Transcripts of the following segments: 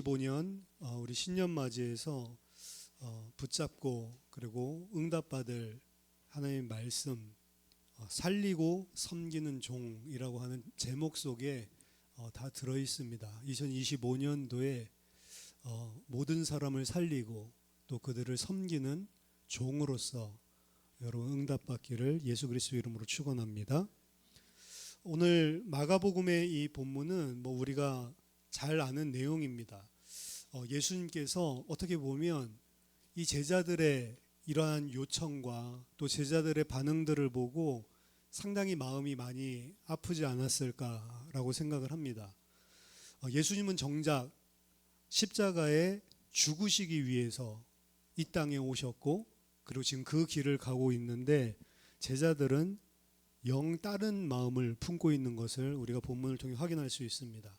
2025년 우리 신년 맞이해서 붙잡고 그리고 응답받을 하나님의 말씀, 살리고 섬기는 종이라고 하는 제목 속에 다 들어있습니다. 2025년도에 모든 사람을 살리고 또 그들을 섬기는 종으로서 여러분 응답받기를 예수 그리스도 이름으로 축원합니다. 오늘 마가복음의 이 본문은 우리가 잘 아는 내용입니다. 예수님께서 어떻게 보면 이 제자들의 이러한 요청과 또 제자들의 반응들을 보고 상당히 마음이 많이 아프지 않았을까라고 생각을 합니다. 예수님은 정작 십자가에 죽으시기 위해서 이 땅에 오셨고 그리고 지금 그 길을 가고 있는데 제자들은 영 다른 마음을 품고 있는 것을 우리가 본문을 통해 확인할 수 있습니다.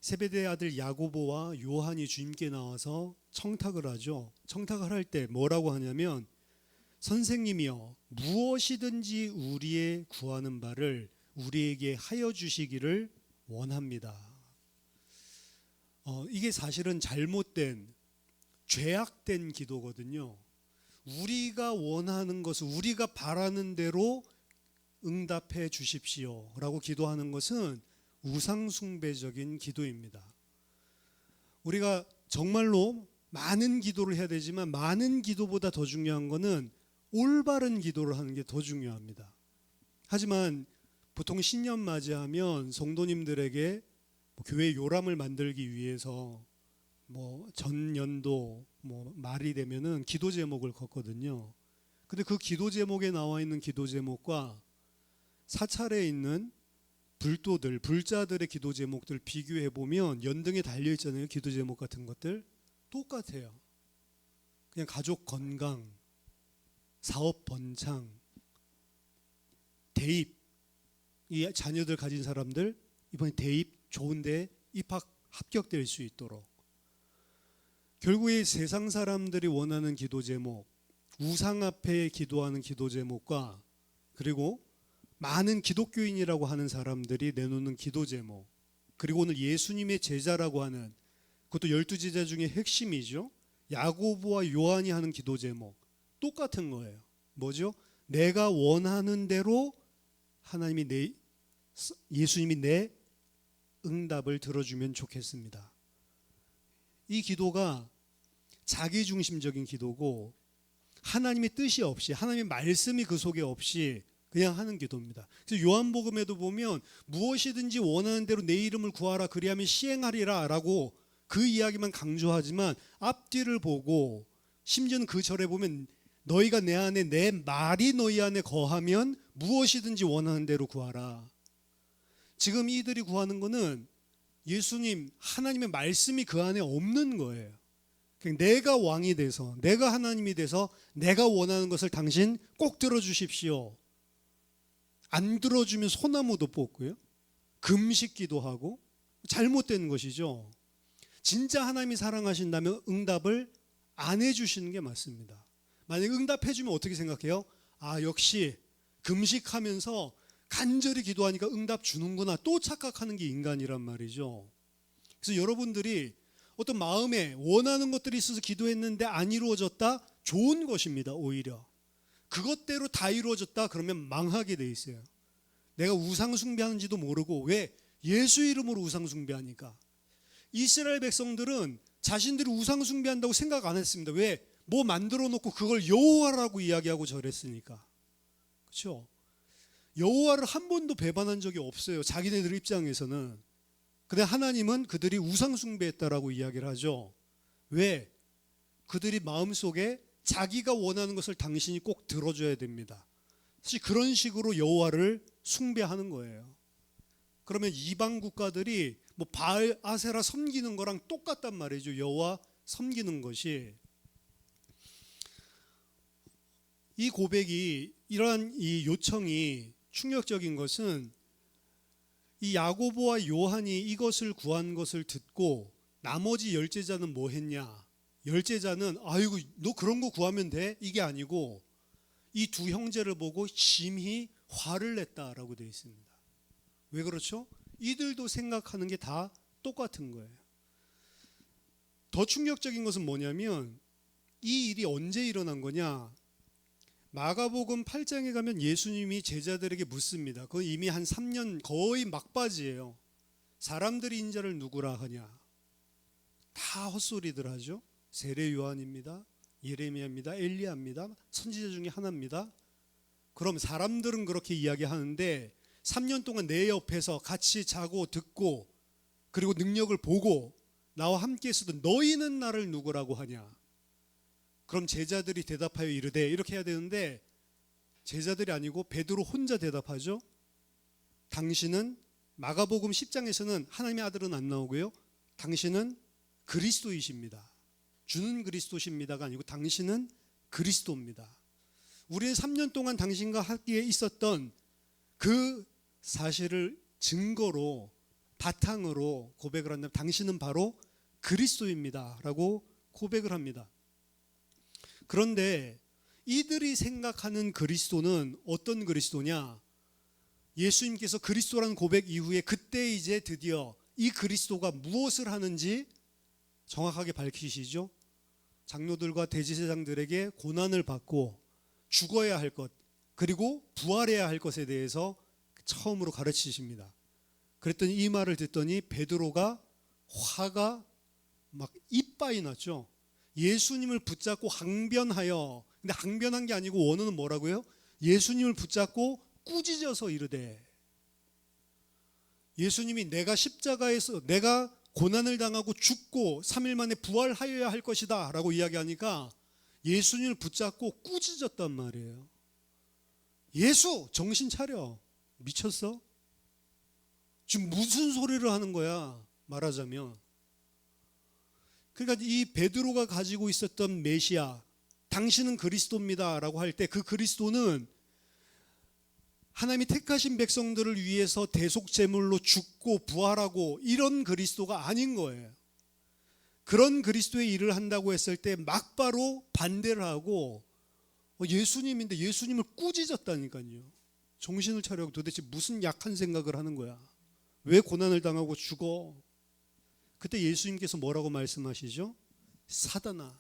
세베대의 아들 야고보와 요한이 주님께 나와서 청탁을 하죠. 청탁을 할 때 뭐라고 하냐면 선생님이여 무엇이든지 우리의 구하는 바를 우리에게 하여 주시기를 원합니다. 이게 사실은 잘못된 죄악된 기도거든요. 우리가 원하는 것을 우리가 바라는 대로 응답해 주십시오 라고 기도하는 것은 우상숭배적인 기도입니다. 우리가 정말로 많은 기도를 해야 되지만 많은 기도보다 더 중요한 것은 올바른 기도를 하는 게 더 중요합니다. 하지만 보통 신년 맞이하면 성도님들에게 교회 요람을 만들기 위해서 전년도 말이 되면은 기도 제목을 걷거든요. 근데 그 기도 제목에 나와 있는 기도 제목과 사찰에 있는 불자들의 기도 제목들 비교해 보면 연등에 달려 있잖아요. 기도 제목 같은 것들 똑같아요. 그냥 가족 건강, 사업 번창, 대입, 이 자녀들 가진 사람들 이번에 대입 좋은데 입학 합격될 수 있도록. 결국에 세상 사람들이 원하는 기도 제목, 우상 앞에 기도하는 기도 제목과 그리고 많은 기독교인이라고 하는 사람들이 내놓는 기도 제목, 그리고 오늘 예수님의 제자라고 하는 그것도 12제자 중에 핵심이죠. 야고보와 요한이 하는 기도 제목 똑같은 거예요. 뭐죠? 내가 원하는 대로 예수님이 내 응답을 들어주면 좋겠습니다. 이 기도가 자기중심적인 기도고 하나님의 뜻이 없이 하나님의 말씀이 그 속에 없이 그냥 하는 기도입니다. 그래서 요한복음에도 보면 무엇이든지 원하는 대로 내 이름을 구하라 그리하면 시행하리라 라고 그 이야기만 강조하지만 앞뒤를 보고 심지어는 그 절에 보면 너희가 내 안에 내 말이 너희 안에 거하면 무엇이든지 원하는 대로 구하라. 지금 이들이 구하는 거는 예수님 하나님의 말씀이 그 안에 없는 거예요. 내가 왕이 돼서 내가 하나님이 돼서 내가 원하는 것을 당신 꼭 들어주십시오. 안 들어주면 소나무도 뽑고요. 금식기도 하고 잘못된 것이죠. 진짜 하나님이 사랑하신다면 응답을 안 해주시는 게 맞습니다. 만약에 응답해주면 어떻게 생각해요? 역시 금식하면서 간절히 기도하니까 응답 주는구나 또 착각하는 게 인간이란 말이죠. 그래서 여러분들이 어떤 마음에 원하는 것들이 있어서 기도했는데 안 이루어졌다? 좋은 것입니다. 오히려 그것대로 다 이루어졌다 그러면 망하게 돼 있어요. 내가 우상 숭배하는지도 모르고 왜? 예수 이름으로 우상 숭배하니까. 이스라엘 백성들은 자신들이 우상 숭배한다고 생각 안 했습니다. 왜? 만들어 놓고 그걸 여호와라고 이야기하고 절했으니까. 그렇죠? 여호와를 한 번도 배반한 적이 없어요. 자기네들 입장에서는. 근데 하나님은 그들이 우상 숭배했다라고 이야기를 하죠. 왜? 그들이 마음속에 자기가 원하는 것을 당신이 꼭 들어줘야 됩니다. 사실 그런 식으로 여호와를 숭배하는 거예요. 그러면 이방 국가들이 바알 아세라 섬기는 거랑 똑같단 말이죠. 여호와 섬기는 것이. 이 고백이 이러한 이 요청이 충격적인 것은 이 야고보와 요한이 이것을 구한 것을 듣고 나머지 10제자는 뭐 했냐? 10제자는 아이고 너 그런 거 구하면 돼? 이게 아니고 이 두 형제를 보고 심히 화를 냈다라고 되어 있습니다. 왜 그렇죠? 이들도 생각하는 게 다 똑같은 거예요. 더 충격적인 것은 뭐냐면 이 일이 언제 일어난 거냐? 마가복음 8장에 가면 예수님이 제자들에게 묻습니다. 그건 이미 한 3년 거의 막바지예요. 사람들이 인자를 누구라 하냐? 다 헛소리들 하죠. 세례 요한입니다. 예레미야입니다. 엘리야입니다. 선지자 중에 하나입니다. 그럼 사람들은 그렇게 이야기하는데 3년 동안 내 옆에서 같이 자고 듣고 그리고 능력을 보고 나와 함께 있어도 너희는 나를 누구라고 하냐? 그럼 제자들이 대답하여 이르되, 이렇게 해야 되는데 제자들이 아니고 베드로 혼자 대답하죠. 당신은, 마가복음 10장에서는 하나님의 아들은 안 나오고요, 당신은 그리스도이십니다. 주는 그리스도십니다가 아니고 당신은 그리스도입니다. 우리는 3년 동안 당신과 함께 있었던 그 사실을 증거로 바탕으로 고백을 한다면 당신은 바로 그리스도입니다 라고 고백을 합니다. 그런데 이들이 생각하는 그리스도는 어떤 그리스도냐? 예수님께서 그리스도라는 고백 이후에 그때 이제 드디어 이 그리스도가 무엇을 하는지 정확하게 밝히시죠. 장로들과 대제사장들에게 고난을 받고 죽어야 할 것, 그리고 부활해야 할 것에 대해서 처음으로 가르치십니다. 그랬더니 이 말을 듣더니 베드로가 화가 막 이빠이 났죠. 예수님을 붙잡고 항변하여, 근데 항변한 게 아니고 원어는 뭐라고요? 예수님을 붙잡고 꾸짖어서 이르되, 예수님이 내가 십자가에서 내가 고난을 당하고 죽고 3일 만에 부활하여야 할 것이다 라고 이야기하니까 예수님을 붙잡고 꾸짖었단 말이에요. 예수 정신 차려. 미쳤어? 지금 무슨 소리를 하는 거야? 말하자면. 그러니까 이 베드로가 가지고 있었던 메시아, 당신은 그리스도입니다 라고 할 때 그 그리스도는 하나님이 택하신 백성들을 위해서 대속제물로 죽고 부활하고 이런 그리스도가 아닌 거예요. 그런 그리스도의 일을 한다고 했을 때 막바로 반대를 하고 예수님인데 예수님을 꾸짖었다니까요. 정신을 차려고 도대체 무슨 약한 생각을 하는 거야? 왜 고난을 당하고 죽어? 그때 예수님께서 뭐라고 말씀하시죠? 사단아,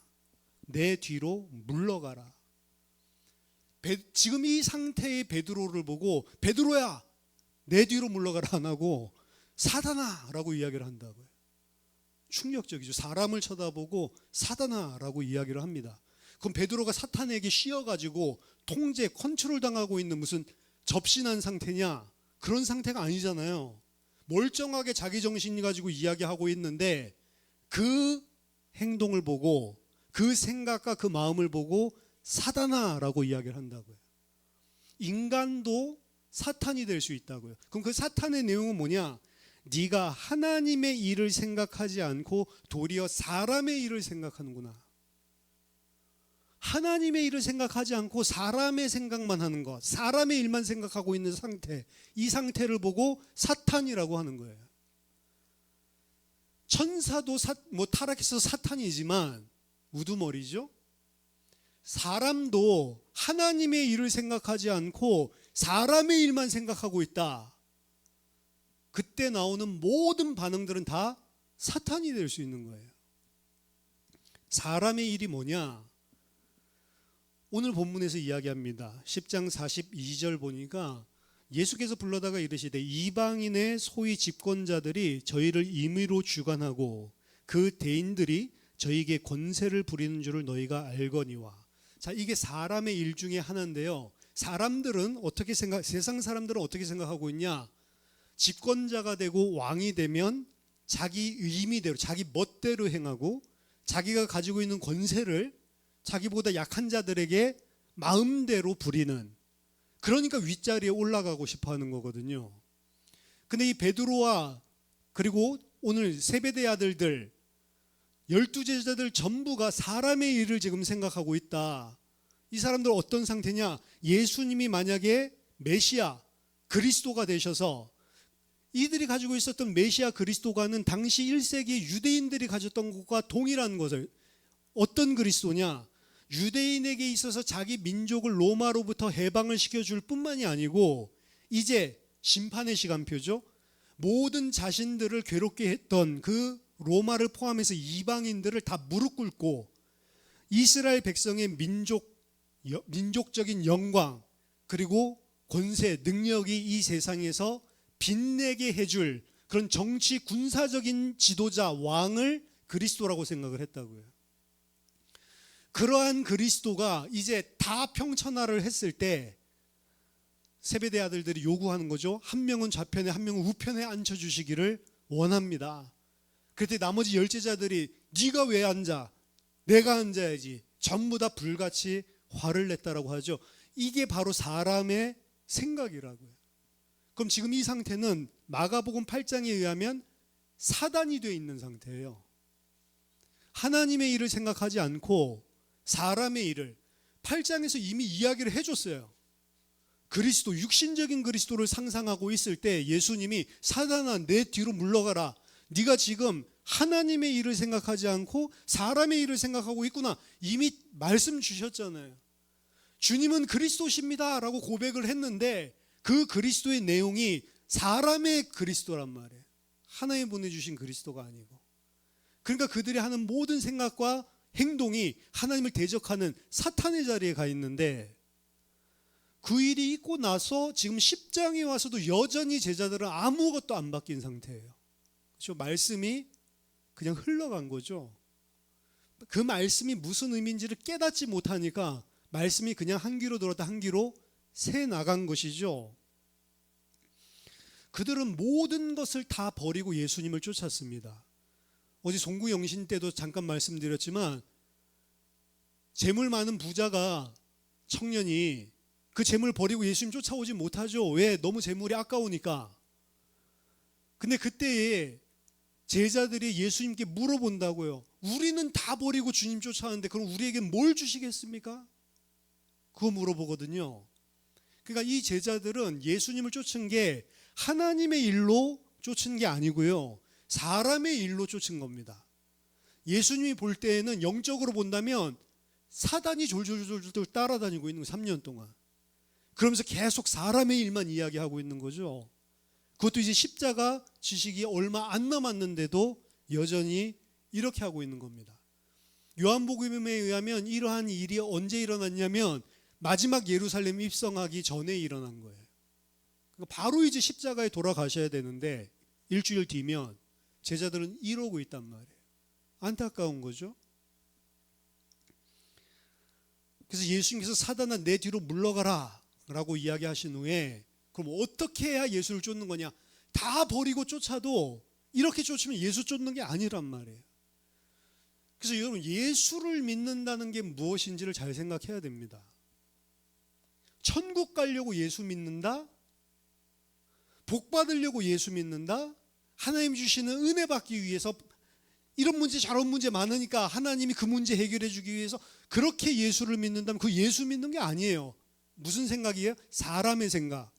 내 뒤로 물러가라. 지금 이 상태의 베드로를 보고 베드로야 내 뒤로 물러가라 안 하고 사단아 라고 이야기를 한다고요. 충격적이죠. 사람을 쳐다보고 사단아 라고 이야기를 합니다. 그럼 베드로가 사탄에게 씌어가지고 통제, 컨트롤 당하고 있는 무슨 접신한 상태냐? 그런 상태가 아니잖아요. 멀쩡하게 자기 정신 가지고 이야기하고 있는데 그 행동을 보고 그 생각과 그 마음을 보고 사단아 라고 이야기를 한다고요. 인간도 사탄이 될 수 있다고요. 그럼 그 사탄의 내용은 뭐냐? 네가 하나님의 일을 생각하지 않고 도리어 사람의 일을 생각하는구나. 하나님의 일을 생각하지 않고 사람의 생각만 하는 것, 사람의 일만 생각하고 있는 상태, 이 상태를 보고 사탄이라고 하는 거예요. 천사도 타락해서 사탄이지만 우두머리죠. 사람도 하나님의 일을 생각하지 않고 사람의 일만 생각하고 있다. 그때 나오는 모든 반응들은 다 사탄이 될 수 있는 거예요. 사람의 일이 뭐냐? 오늘 본문에서 이야기합니다. 10장 42절 보니까 예수께서 불러다가 이르시되 이방인의 소위 집권자들이 저희를 임의로 주관하고 그 대인들이 저희에게 권세를 부리는 줄을 너희가 알거니와. 자, 이게 사람의 일 중에 하나인데요. 사람들은 어떻게 세상 사람들은 어떻게 생각하고 있냐? 집권자가 되고 왕이 되면 자기 의미대로, 자기 멋대로 행하고 자기가 가지고 있는 권세를 자기보다 약한 자들에게 마음대로 부리는, 그러니까 윗자리에 올라가고 싶어 하는 거거든요. 근데 이 베드로와 그리고 오늘 세베대 아들들 12제자들 전부가 사람의 일을 지금 생각하고 있다. 이 사람들 어떤 상태냐? 예수님이 만약에 메시아 그리스도가 되셔서 이들이 가지고 있었던 메시아 그리스도가는 당시 1세기 유대인들이 가졌던 것과 동일한 것을, 어떤 그리스도냐? 유대인에게 있어서 자기 민족을 로마로부터 해방을 시켜줄 뿐만이 아니고 이제 심판의 시간표죠. 모든 자신들을 괴롭게 했던 그 로마를 포함해서 이방인들을 다 무릎 꿇고 이스라엘 백성의 민족적인 영광 그리고 권세, 능력이 이 세상에서 빛내게 해줄 그런 정치 군사적인 지도자, 왕을 그리스도라고 생각을 했다고요. 그러한 그리스도가 이제 다 평천하를 했을 때 세베대 아들들이 요구하는 거죠. 한 명은 좌편에 한 명은 우편에 앉혀주시기를 원합니다. 그때 나머지 열제자들이 네가 왜 앉아? 내가 앉아야지. 전부 다 불같이 화를 냈다라고 하죠. 이게 바로 사람의 생각이라고요. 그럼 지금 이 상태는 마가복음 8장에 의하면 사단이 되어 있는 상태예요. 하나님의 일을 생각하지 않고 사람의 일을 8장에서 이미 이야기를 해줬어요. 그리스도, 육신적인 그리스도를 상상하고 있을 때 예수님이 사단아 내 뒤로 물러가라. 네가 지금 하나님의 일을 생각하지 않고 사람의 일을 생각하고 있구나. 이미 말씀 주셨잖아요. 주님은 그리스도십니다 라고 고백을 했는데 그 그리스도의 내용이 사람의 그리스도란 말이에요. 하나님 보내주신 그리스도가 아니고. 그러니까 그들이 하는 모든 생각과 행동이 하나님을 대적하는 사탄의 자리에 가 있는데 그 일이 있고 나서 지금 10장에 와서도 여전히 제자들은 아무것도 안 바뀐 상태예요. 그렇죠? 말씀이 그냥 흘러간 거죠. 그 말씀이 무슨 의미인지를 깨닫지 못하니까 말씀이 그냥 한 귀로 들었다 한 귀로 새 나간 것이죠. 그들은 모든 것을 다 버리고 예수님을 쫓았습니다. 어제 송구영신 때도 잠깐 말씀드렸지만 재물 많은 부자가 청년이 그 재물 버리고 예수님 쫓아오지 못하죠. 왜? 너무 재물이 아까우니까. 근데 그때에 제자들이 예수님께 물어본다고요. 우리는 다 버리고 주님 쫓아왔는데 그럼 우리에게 뭘 주시겠습니까? 그거 물어보거든요. 그러니까 이 제자들은 예수님을 쫓은 게 하나님의 일로 쫓은 게 아니고요. 사람의 일로 쫓은 겁니다. 예수님이 볼 때에는 영적으로 본다면 사단이 졸졸졸 따라다니고 있는 거예요. 3년 동안. 그러면서 계속 사람의 일만 이야기하고 있는 거죠. 그것도 이제 십자가 지식이 얼마 안 남았는데도 여전히 이렇게 하고 있는 겁니다. 요한복음에 의하면 이러한 일이 언제 일어났냐면 마지막 예루살렘 입성하기 전에 일어난 거예요. 그러니까 바로 이제 십자가에 돌아가셔야 되는데 일주일 뒤면 제자들은 이러고 있단 말이에요. 안타까운 거죠. 그래서 예수님께서 사단아 내 뒤로 물러가라 라고 이야기하신 후에 그럼 어떻게 해야 예수를 쫓는 거냐? 다 버리고 쫓아도 이렇게 쫓으면 예수 쫓는 게 아니란 말이에요. 그래서 여러분 예수를 믿는다는 게 무엇인지를 잘 생각해야 됩니다. 천국 가려고 예수 믿는다? 복 받으려고 예수 믿는다? 하나님 주시는 은혜 받기 위해서 이런 문제 저런 문제 많으니까 하나님이 그 문제 해결해 주기 위해서 그렇게 예수를 믿는다면 그 예수 믿는 게 아니에요. 무슨 생각이에요? 사람의 생각.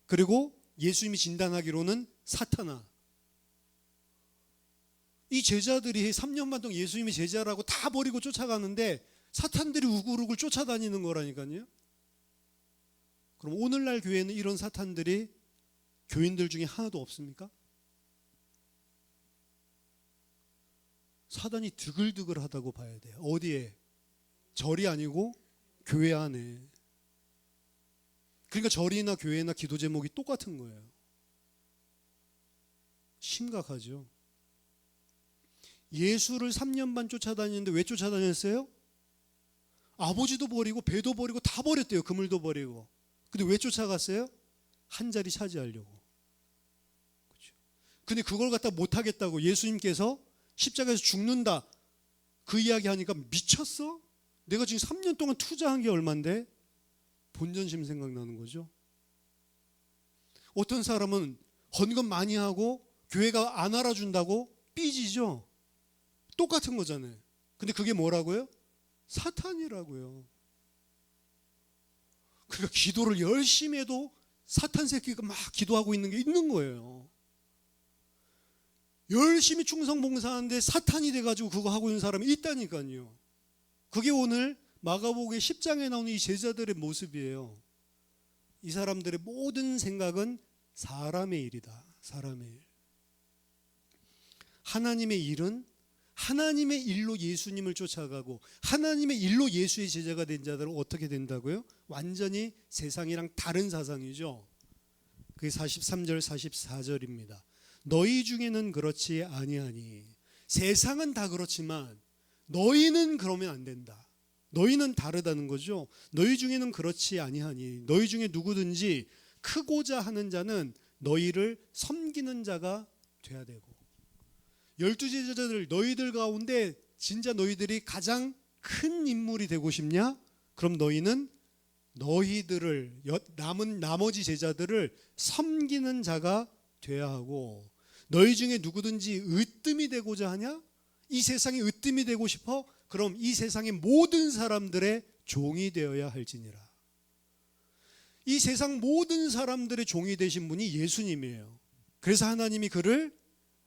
그리고 예수님이 진단하기로는 사탄아. 이 제자들이 3년 반 동안 예수님이 제자라고 다 버리고 쫓아가는데 사탄들이 우글우글 쫓아다니는 거라니까요. 그럼 오늘날 교회는 이런 사탄들이 교인들 중에 하나도 없습니까? 사단이 드글드글하다고 봐야 돼요. 어디에? 절이 아니고 교회 안에. 그러니까 절이나 교회나 기도 제목이 똑같은 거예요. 심각하죠. 예수를 3년 반 쫓아다니는데 왜 쫓아다녔어요? 아버지도 버리고 배도 버리고 다 버렸대요. 그물도 버리고. 근데 왜 쫓아갔어요? 한 자리 차지하려고. 그렇죠. 근데 그걸 갖다 못하겠다고 예수님께서 십자가에서 죽는다 그 이야기 하니까 미쳤어? 내가 지금 3년 동안 투자한 게 얼만데? 본전심 생각나는 거죠. 어떤 사람은 헌금 많이 하고 교회가 안 알아준다고 삐지죠. 똑같은 거잖아요. 근데 그게 뭐라고요? 사탄이라고요. 그러니까 기도를 열심히 해도 사탄 새끼가 막 기도하고 있는 게 있는 거예요. 열심히 충성 봉사하는데 사탄이 돼가지고 그거 하고 있는 사람이 있다니까요. 그게 오늘 마가복음 10장에 나오는 이 제자들의 모습이에요. 이 사람들의 모든 생각은 사람의 일이다. 사람의 일. 하나님의 일은 하나님의 일로 예수님을 쫓아가고 하나님의 일로 예수의 제자가 된 자들은 어떻게 된다고요? 완전히 세상이랑 다른 사상이죠. 그게 43절 44절입니다. 너희 중에는 그렇지 아니하니. 세상은 다 그렇지만 너희는 그러면 안 된다. 너희는 다르다는 거죠. 너희 중에는 그렇지 아니하니. 너희 중에 누구든지 크고자 하는 자는 너희를 섬기는 자가 돼야 되고. 12 제자들 너희들 가운데 진짜 너희들이 가장 큰 인물이 되고 싶냐? 그럼 너희는 너희들을 남은 나머지 제자들을 섬기는 자가 돼야 하고, 너희 중에 누구든지 으뜸이 되고자 하냐? 이 세상에 으뜸이 되고 싶어? 그럼 이 세상의 모든 사람들의 종이 되어야 할지니라. 이 세상 모든 사람들의 종이 되신 분이 예수님이에요. 그래서 하나님이 그를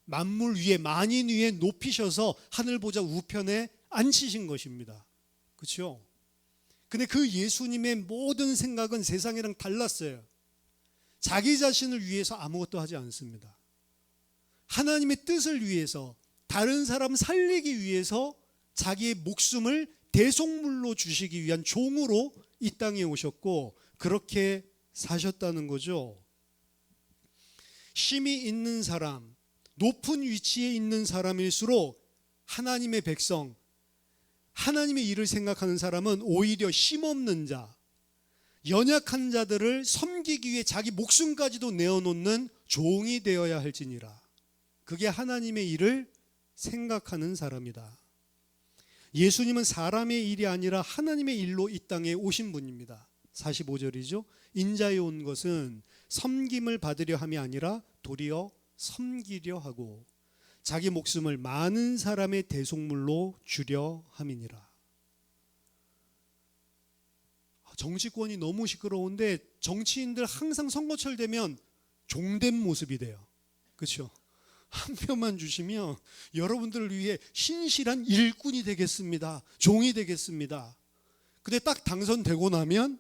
만물 위에 만인 위에 높이셔서 하늘 보좌 우편에 앉히신 것입니다. 그렇죠? 근데 그 예수님의 모든 생각은 세상이랑 달랐어요. 자기 자신을 위해서 아무것도 하지 않습니다. 하나님의 뜻을 위해서, 다른 사람 살리기 위해서 자기의 목숨을 대속물로 주시기 위한 종으로 이 땅에 오셨고 그렇게 사셨다는 거죠. 힘이 있는 사람, 높은 위치에 있는 사람일수록 하나님의 백성, 하나님의 일을 생각하는 사람은 오히려 힘없는 자, 연약한 자들을 섬기기 위해 자기 목숨까지도 내어놓는 종이 되어야 할지니라. 그게 하나님의 일을 생각하는 사람이다. 예수님은 사람의 일이 아니라 하나님의 일로 이 땅에 오신 분입니다. 45절이죠. 인자에 온 것은 섬김을 받으려 함이 아니라 도리어 섬기려 하고 자기 목숨을 많은 사람의 대속물로 주려 함이니라. 정치권이 너무 시끄러운데 정치인들 항상 선거철 되면 종된 모습이 돼요. 그렇죠? 한 표만 주시면 여러분들을 위해 신실한 일꾼이 되겠습니다. 종이 되겠습니다. 근데 딱 당선되고 나면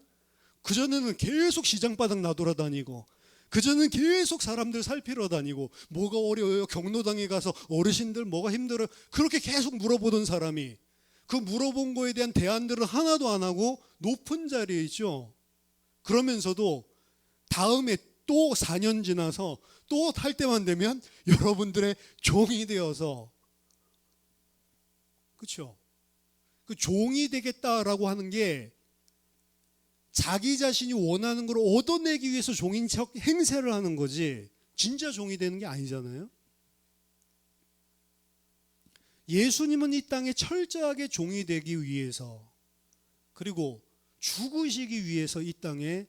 그전에는 계속 시장바닥 나돌아다니고 그전에는 계속 사람들 살피러 다니고 뭐가 어려워요? 경로당에 가서 어르신들 뭐가 힘들어요? 그렇게 계속 물어보던 사람이 그 물어본 거에 대한 대안들은 하나도 안 하고 높은 자리에 있죠. 그러면서도 다음에 또 4년 지나서 또 할 때만 되면 여러분들의 종이 되어서, 그렇죠? 그 종이 되겠다라고 하는 게 자기 자신이 원하는 걸 얻어내기 위해서 종인 척 행세를 하는 거지 진짜 종이 되는 게 아니잖아요. 예수님은 이 땅에 철저하게 종이 되기 위해서 그리고 죽으시기 위해서 이 땅에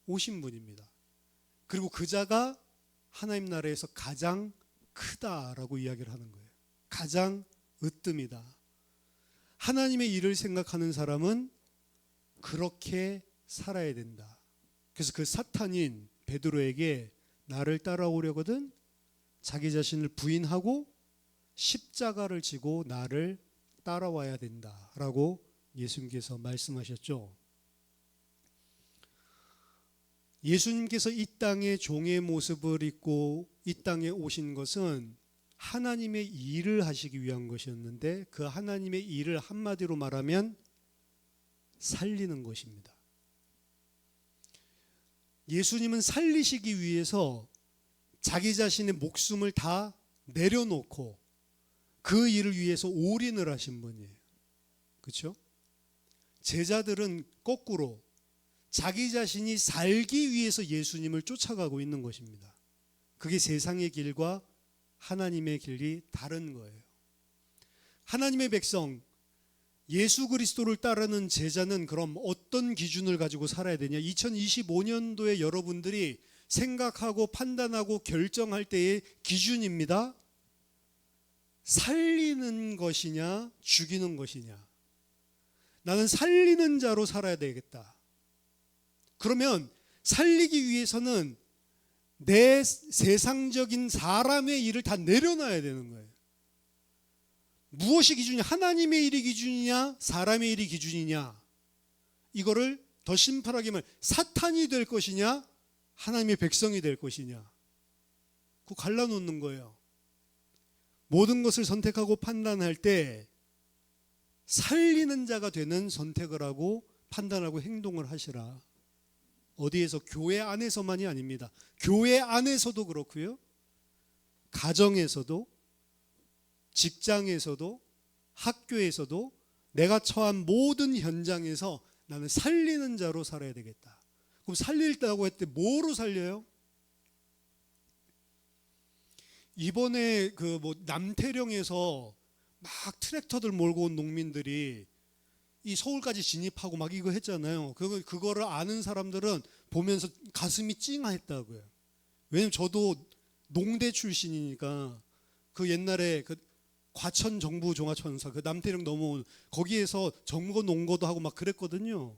오신 분입니다. 그리고 그 자가 하나님 나라에서 가장 크다라고 이야기를 하는 거예요. 가장 으뜸이다. 하나님의 일을 생각하는 사람은 그렇게 살아야 된다. 그래서 그 사탄인 베드로에게 나를 따라오려거든 자기 자신을 부인하고 십자가를 지고 나를 따라와야 된다라고 예수님께서 말씀하셨죠. 예수님께서 이 땅에 종의 모습을 입고 이 땅에 오신 것은 하나님의 일을 하시기 위한 것이었는데 그 하나님의 일을 한마디로 말하면 살리는 것입니다. 예수님은 살리시기 위해서 자기 자신의 목숨을 다 내려놓고 그 일을 위해서 올인을 하신 분이에요. 그렇죠? 제자들은 거꾸로 자기 자신이 살기 위해서 예수님을 쫓아가고 있는 것입니다. 그게 세상의 길과 하나님의 길이 다른 거예요. 하나님의 백성, 예수 그리스도를 따르는 제자는 그럼 어떤 기준을 가지고 살아야 되냐? 2025년도에 여러분들이 생각하고 판단하고 결정할 때의 기준입니다. 살리는 것이냐, 죽이는 것이냐. 나는 살리는 자로 살아야 되겠다. 그러면 살리기 위해서는 내 세상적인 사람의 일을 다 내려놔야 되는 거예요. 무엇이 기준이냐? 하나님의 일이 기준이냐? 사람의 일이 기준이냐? 이거를 더 심플하게 말하면 사탄이 될 것이냐? 하나님의 백성이 될 것이냐? 그거 갈라놓는 거예요. 모든 것을 선택하고 판단할 때 살리는 자가 되는 선택을 하고 판단하고 행동을 하시라. 어디에서? 교회 안에서만이 아닙니다. 교회 안에서도 그렇고요, 가정에서도, 직장에서도, 학교에서도, 내가 처한 모든 현장에서 나는 살리는 자로 살아야 되겠다. 그럼 살릴다고 했을 때 뭐로 살려요? 이번에 남태령에서 막 트랙터들 몰고 온 농민들이 이 서울까지 진입하고 막 이거 했잖아요. 그거를 아는 사람들은 보면서 가슴이 찡했다고요. 왜냐면 저도 농대 출신이니까 그 옛날에 그 과천 정부 종합천사 그 남태령 넘어온 거기에서 점거 농거도 하고 막 그랬거든요.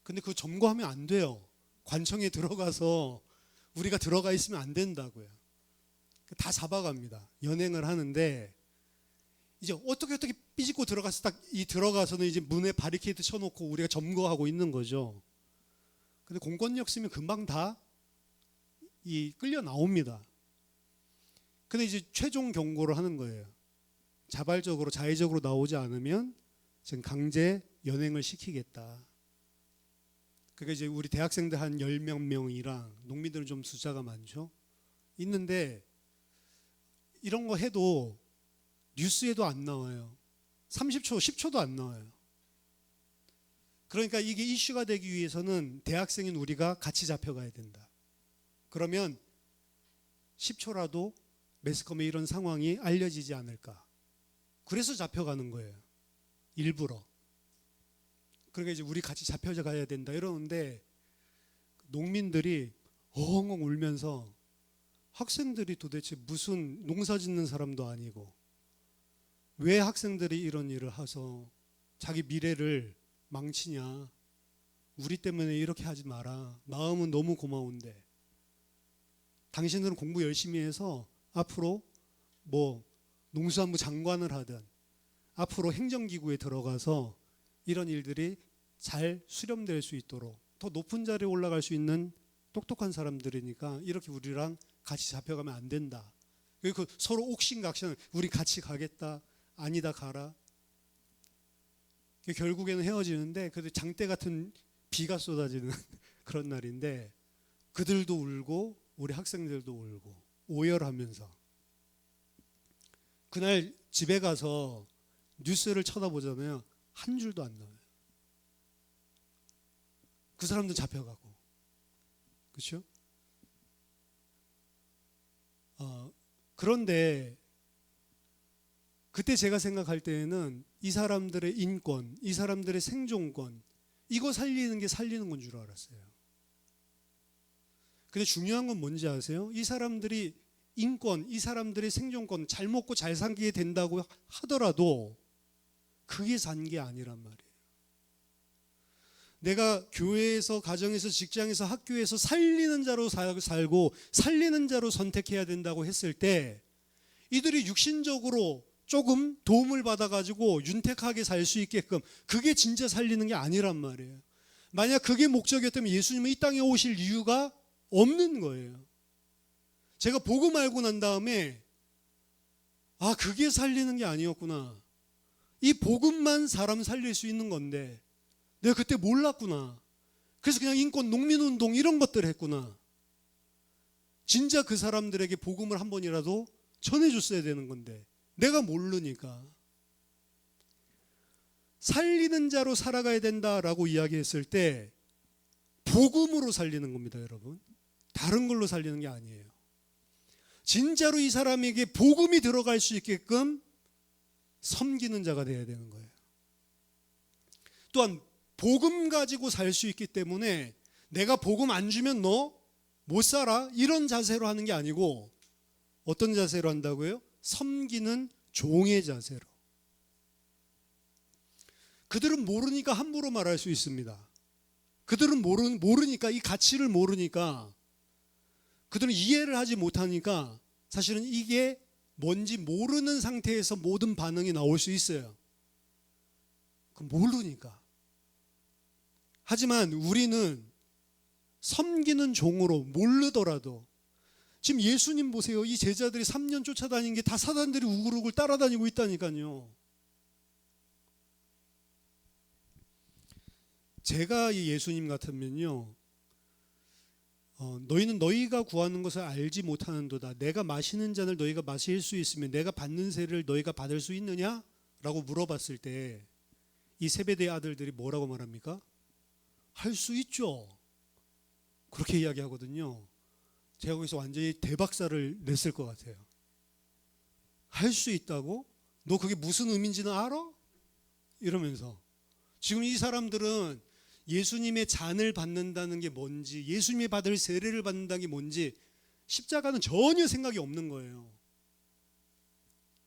근데 그 점거하면 안 돼요. 관청에 들어가서 우리가 들어가 있으면 안 된다고요. 다 잡아갑니다. 연행을 하는데 이제 어떻게 삐집고 들어가서 들어가서는 이제 문에 바리케이드 쳐놓고 우리가 점거하고 있는 거죠. 근데 공권력 쓰면 금방 다 끌려 나옵니다. 근데 이제 최종 경고를 하는 거예요. 자발적으로 자의적으로 나오지 않으면 지금 강제 연행을 시키겠다. 그러니까 이제 우리 대학생들 한 10몇 명이랑 농민들은 좀 숫자가 많죠. 있는데 이런 거 해도 뉴스에도 안 나와요. 30초, 10초도 안 나와요. 그러니까 이게 이슈가 되기 위해서는 대학생인 우리가 같이 잡혀가야 된다. 그러면 10초라도 매스컴에 이런 상황이 알려지지 않을까. 그래서 잡혀가는 거예요. 일부러. 그러니까 이제 우리 같이 잡혀져 가야 된다 이러는데 농민들이 엉엉 울면서 학생들이 도대체 무슨 농사 짓는 사람도 아니고 왜 학생들이 이런 일을 해서 자기 미래를 망치냐. 우리 때문에 이렇게 하지 마라. 마음은 너무 고마운데 당신들은 공부 열심히 해서 앞으로 농수산부 장관을 하든 앞으로 행정기구에 들어가서 이런 일들이 잘 수렴될 수 있도록 더 높은 자리에 올라갈 수 있는 똑똑한 사람들이니까 이렇게 우리랑 같이 잡혀가면 안 된다. 그리고 서로 옥신각신 우리 같이 가겠다. 아니다 가라. 결국에는 헤어지는데 그래도 장대 같은 비가 쏟아지는 그런 날인데 그들도 울고 우리 학생들도 울고 오열하면서 그날 집에 가서 뉴스를 쳐다보잖아요. 한 줄도 안 나와요. 그 사람들 잡혀가고. 그렇죠? 그런데 그때 제가 생각할 때에는 이 사람들의 인권, 이 사람들의 생존권 이거 살리는 게 살리는 건 줄 알았어요. 근데 중요한 건 뭔지 아세요? 이 사람들이 인권, 이 사람들의 생존권 잘 먹고 잘 살게 된다고 하더라도 그게 산 게 아니란 말이에요. 내가 교회에서, 가정에서, 직장에서, 학교에서 살리는 자로 살고 살리는 자로 선택해야 된다고 했을 때 이들이 육신적으로 조금 도움을 받아가지고 윤택하게 살 수 있게끔 그게 진짜 살리는 게 아니란 말이에요. 만약 그게 목적이었다면 예수님은 이 땅에 오실 이유가 없는 거예요. 제가 복음 알고 난 다음에 그게 살리는 게 아니었구나. 이 복음만 사람 살릴 수 있는 건데 내가 그때 몰랐구나. 그래서 그냥 인권, 농민운동 이런 것들을 했구나. 진짜 그 사람들에게 복음을 한 번이라도 전해줬어야 되는 건데 내가 모르니까. 살리는 자로 살아가야 된다라고 이야기했을 때 복음으로 살리는 겁니다, 여러분. 다른 걸로 살리는 게 아니에요. 진짜로 이 사람에게 복음이 들어갈 수 있게끔 섬기는 자가 되어야 되는 거예요. 또한 복음 가지고 살 수 있기 때문에 내가 복음 안 주면 너 못 살아 이런 자세로 하는 게 아니고 어떤 자세로 한다고요? 섬기는 종의 자세로. 그들은 모르니까 함부로 말할 수 있습니다. 그들은 모르니까 이 가치를 모르니까 그들은 이해를 하지 못하니까 사실은 이게 뭔지 모르는 상태에서 모든 반응이 나올 수 있어요. 모르니까. 하지만 우리는 섬기는 종으로 모르더라도 지금 예수님 보세요. 이 제자들이 3년 쫓아다닌 게 다 사단들이 우글우글 따라다니고 있다니까요. 제가 이 예수님 같으면요, 너희는 너희가 구하는 것을 알지 못하는도다. 내가 마시는 잔을 너희가 마실 수 있으면 내가 받는 세를 너희가 받을 수 있느냐? 라고 물어봤을 때 이 세베대의 아들들이 뭐라고 말합니까? 할 수 있죠. 그렇게 이야기하거든요. 제가 거기서 완전히 대박살을 냈을 것 같아요. 할 수 있다고? 너 그게 무슨 의미인지는 알아? 이러면서 지금 이 사람들은 예수님의 잔을 받는다는 게 뭔지, 예수님이 받을 세례를 받는다는 게 뭔지 십자가는 전혀 생각이 없는 거예요.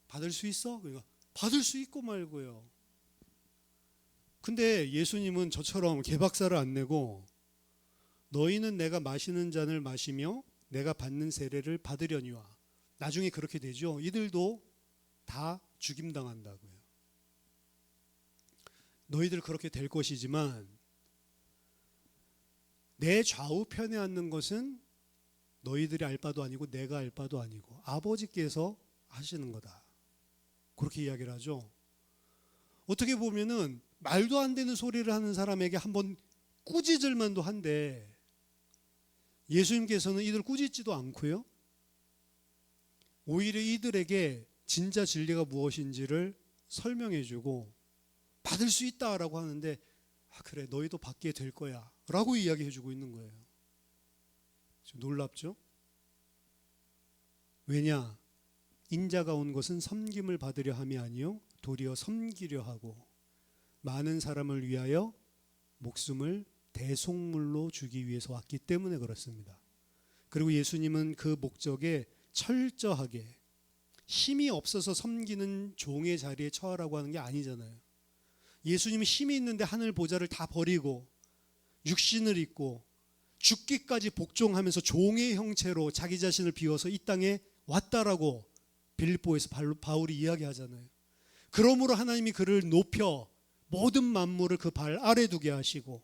받을 수 있어? 그러니까 받을 수 있고 말고요. 근데 예수님은 저처럼 개박살을 안 내고 너희는 내가 마시는 잔을 마시며 내가 받는 세례를 받으려니와. 나중에 그렇게 되죠. 이들도 다 죽임당한다고요. 너희들 그렇게 될 것이지만 내 좌우편에 앉는 것은 너희들이 알 바도 아니고 내가 알 바도 아니고 아버지께서 하시는 거다. 그렇게 이야기를 하죠. 어떻게 보면은 말도 안 되는 소리를 하는 사람에게 한번 꾸짖을만도 한데 예수님께서는 이들 꾸짖지도 않고요. 오히려 이들에게 진짜 진리가 무엇인지를 설명해 주고 받을 수 있다라고 하는데 그래 너희도 받게 될 거야 라고 이야기해 주고 있는 거예요. 좀 놀랍죠? 왜냐? 인자가 온 것은 섬김을 받으려 함이 아니요 도리어 섬기려 하고 많은 사람을 위하여 목숨을 대속물로 주기 위해서 왔기 때문에 그렇습니다. 그리고 예수님은 그 목적에 철저하게 힘이 없어서 섬기는 종의 자리에 처하라고 하는 게 아니잖아요. 예수님은 힘이 있는데 하늘 보좌를 다 버리고 육신을 입고 죽기까지 복종하면서 종의 형체로 자기 자신을 비워서 이 땅에 왔다라고 빌립보에서 바울이 이야기하잖아요. 그러므로 하나님이 그를 높여 모든 만물을 그 발 아래 두게 하시고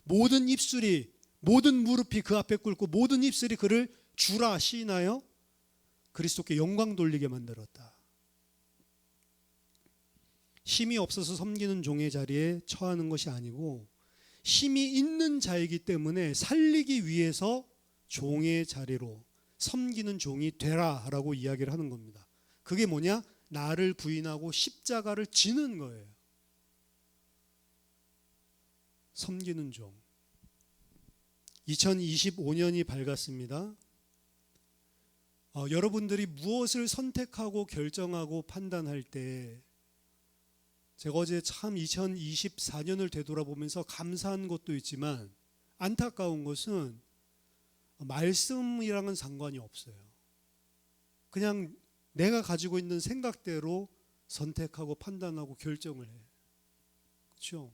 모든 입술이 모든 무릎이 그 앞에 꿇고 모든 입술이 그를 주라 시인하여 그리스도께 영광 돌리게 만들었다. 힘이 없어서 섬기는 종의 자리에 처하는 것이 아니고 힘이 있는 자이기 때문에 살리기 위해서 종의 자리로 섬기는 종이 되라라고 이야기를 하는 겁니다. 그게 뭐냐? 나를 부인하고 십자가를 지는 거예요. 섬기는 종. 2025년이 밝았습니다. 여러분들이 무엇을 선택하고 결정하고 판단할 때 제가 어제 참 2024년을 되돌아보면서 감사한 것도 있지만 안타까운 것은 말씀이랑은 상관이 없어요. 그냥 내가 가지고 있는 생각대로 선택하고 판단하고 결정을 해. 그렇죠?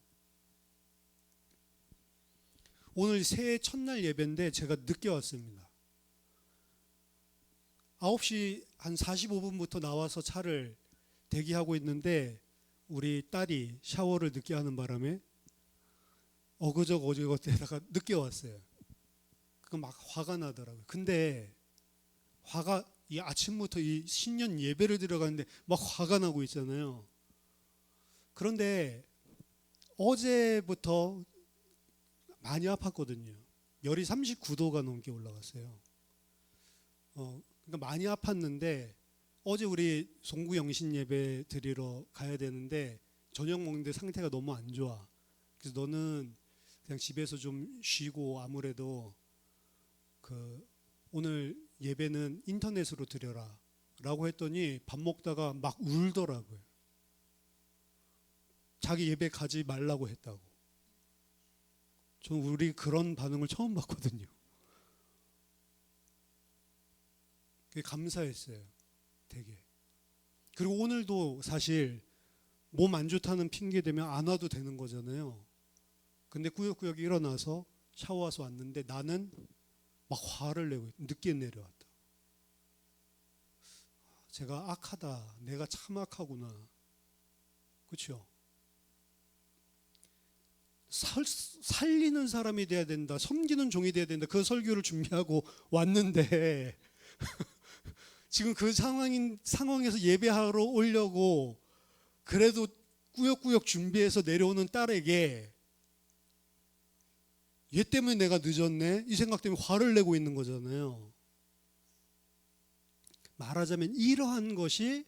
오늘 새해 첫날 예배인데 제가 늦게 왔습니다. 9시 한 45분부터 나와서 차를 대기하고 있는데 우리 딸이 샤워를 늦게 하는 바람에 어그저그어제가 때다가 늦게 왔어요. 그거 막 화가 나더라고요. 근데 화가 이 아침부터 이 신년 예배를 들어가는데 막 화가 나고 있잖아요. 그런데 어제부터 많이 아팠거든요. 열이 39도가 넘게 올라갔어요. 그러니까 많이 아팠는데 어제 우리 송구 영신 예배 드리러 가야 되는데 저녁 먹는데 상태가 너무 안 좋아. 그래서 너는 그냥 집에서 좀 쉬고 아무래도 오늘 예배는 인터넷으로 드려라 라고 했더니 밥 먹다가 막 울더라고요. 자기 예배 가지 말라고 했다고. 저는 우리 그런 반응을 처음 봤거든요. 그게 감사했어요. 되게. 그리고 오늘도 사실 몸 안 좋다는 핑계 대면 안 와도 되는 거잖아요. 근데 꾸역꾸역 일어나서 샤워해서 왔는데 나는 막 화를 내고 늦게 내려왔다. 제가 악하다. 내가 참 악하구나. 그렇죠? 살리는 사람이 돼야 된다. 섬기는 종이 돼야 된다. 그 설교를 준비하고 왔는데 지금 그 상황에서 예배하러 오려고 그래도 꾸역꾸역 준비해서 내려오는 딸에게 얘 때문에 내가 늦었네 이 생각 때문에 화를 내고 있는 거잖아요. 말하자면 이러한 것이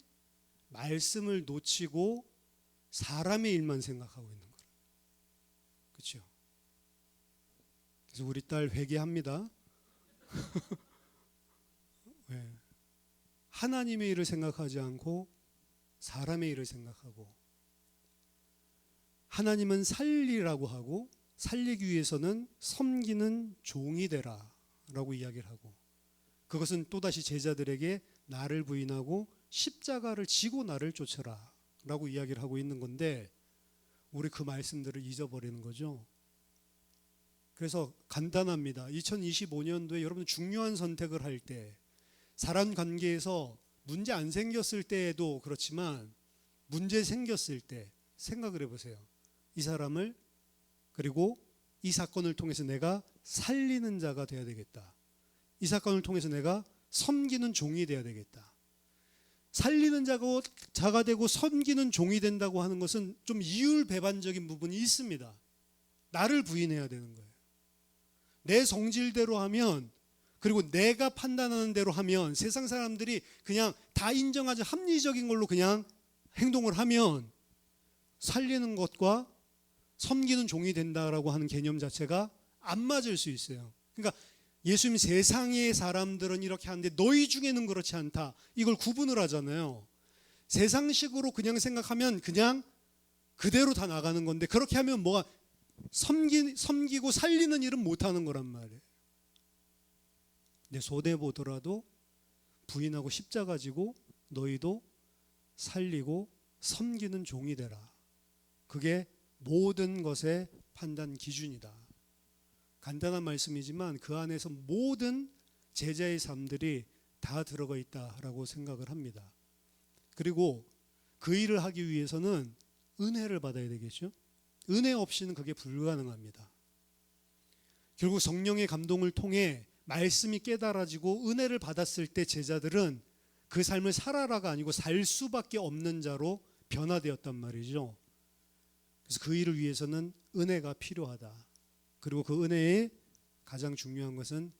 말씀을 놓치고 사람의 일만 생각하고 있는 거예요. 그렇죠? 그래서 우리 딸 회개합니다. 네. 하나님의 일을 생각하지 않고 사람의 일을 생각하고, 하나님은 살리라고 하고 살리기 위해서는 섬기는 종이 되라 라고 이야기를 하고, 그것은 또다시 제자들에게 나를 부인하고 십자가를 지고 나를 쫓아라 라고 이야기를 하고 있는 건데, 우리 그 말씀들을 잊어버리는 거죠. 그래서 간단합니다. 2025년도에 여러분 중요한 선택을 할 때, 사람 관계에서 문제 안 생겼을 때에도 그렇지만 문제 생겼을 때 생각을 해보세요. 이 사람을, 그리고 이 사건을 통해서 내가 살리는 자가 되어야 되겠다. 이 사건을 통해서 내가 섬기는 종이 되어야 되겠다. 살리는 자가 되고 섬기는 종이 된다고 하는 것은 좀 이율배반적인 부분이 있습니다. 나를 부인해야 되는 거예요. 내 성질대로 하면, 그리고 내가 판단하는 대로 하면, 세상 사람들이 그냥 다 인정하지 합리적인 걸로 그냥 행동을 하면 살리는 것과 섬기는 종이 된다라고 하는 개념 자체가 안 맞을 수 있어요. 그러니까 예수님 세상의 사람들은 이렇게 하는데 너희 중에는 그렇지 않다, 이걸 구분을 하잖아요. 세상식으로 그냥 생각하면 그냥 그대로 다 나가는 건데, 그렇게 하면 뭐가 섬기고 살리는 일은 못하는 거란 말이에요. 내 손해 보더라도 부인하고 십자가 지고 너희도 살리고 섬기는 종이 되라. 그게 모든 것의 판단 기준이다. 간단한 말씀이지만 그 안에서 모든 제자의 삶들이 다 들어가 있다라고 생각을 합니다. 그리고 그 일을 하기 위해서는 은혜를 받아야 되겠죠. 은혜 없이는 그게 불가능합니다. 결국 성령의 감동을 통해 말씀이 깨달아지고 은혜를 받았을 때 제자들은 그 삶을 살아라가 아니고 살 수밖에 없는 자로 변화되었단 말이죠. 그래서 그 일을 위해서는 은혜가 필요하다. 그리고 그 은혜의 가장 중요한 것은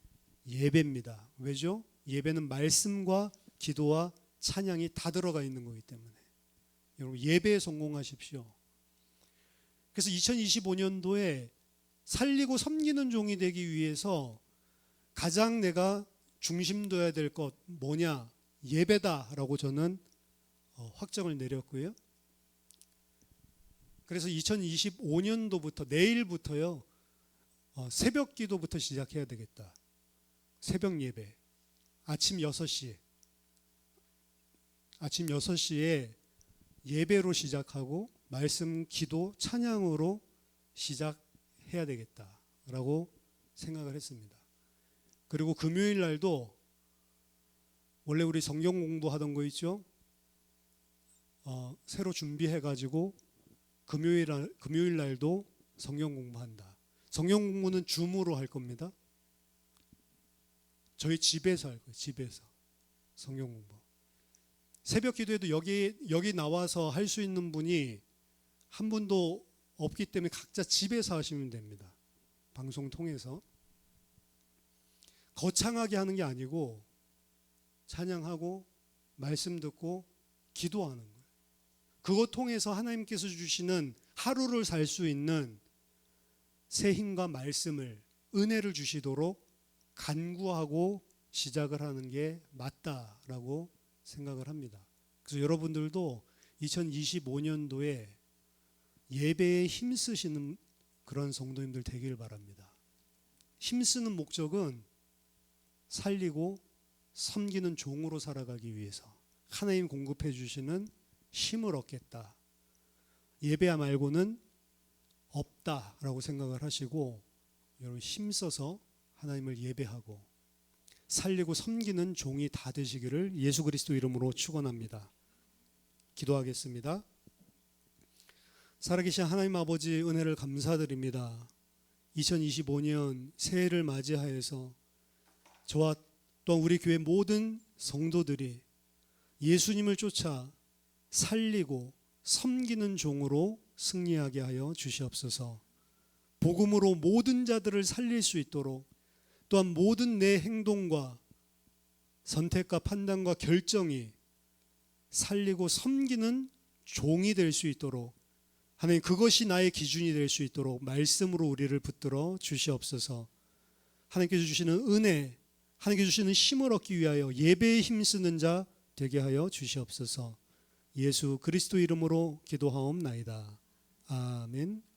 예배입니다. 왜죠? 예배는 말씀과 기도와 찬양이 다 들어가 있는 거기 때문에 여러분 예배에 성공하십시오. 그래서 2025년도에 살리고 섬기는 종이 되기 위해서 가장 내가 중심 둬야 될 것 뭐냐? 예배다라고 저는 확정을 내렸고요. 그래서 2025년도부터 내일부터요, 새벽 기도부터 시작해야 되겠다. 새벽 예배 아침 6시에 예배로 시작하고 말씀, 기도, 찬양으로 시작해야 되겠다라고 생각을 했습니다. 그리고 금요일 날도 원래 우리 성경 공부하던 거 있죠? 새로 준비해가지고 금요일 날도 성경 공부한다. 성경 공부는 줌으로 할 겁니다. 저희 집에서 할 거예요. 집에서 성경 공부. 새벽 기도에도 여기 나와서 할 수 있는 분이 한 분도 없기 때문에 각자 집에서 하시면 됩니다. 방송 통해서. 거창하게 하는 게 아니고 찬양하고 말씀 듣고 기도하는 거예요. 그것 통해서 하나님께서 주시는 하루를 살 수 있는 새 힘과 말씀을, 은혜를 주시도록 간구하고 시작을 하는 게 맞다라고 생각을 합니다. 그래서 여러분들도 2025년도에 예배에 힘쓰시는 그런 성도님들 되길 바랍니다. 힘쓰는 목적은 살리고 섬기는 종으로 살아가기 위해서 하나님 공급해 주시는 힘을 얻겠다. 예배 말고는 없다라고 생각을 하시고 여러분 힘써서 하나님을 예배하고 살리고 섬기는 종이 다 되시기를 예수 그리스도 이름으로 축원합니다. 기도하겠습니다. 살아계신 하나님 아버지 은혜를 감사드립니다. 2025년 새해를 맞이하여서 저와 또한 우리 교회 모든 성도들이 예수님을 쫓아 살리고 섬기는 종으로 승리하게 하여 주시옵소서. 복음으로 모든 자들을 살릴 수 있도록, 또한 모든 내 행동과 선택과 판단과 결정이 살리고 섬기는 종이 될 수 있도록, 하나님 그것이 나의 기준이 될 수 있도록 말씀으로 우리를 붙들어 주시옵소서. 하나님께서 주시는 은혜, 하나님께서 주시는 힘을 얻기 위하여 예배에 힘쓰는 자 되게 하여 주시옵소서. 예수 그리스도 이름으로 기도하옵나이다. 아멘.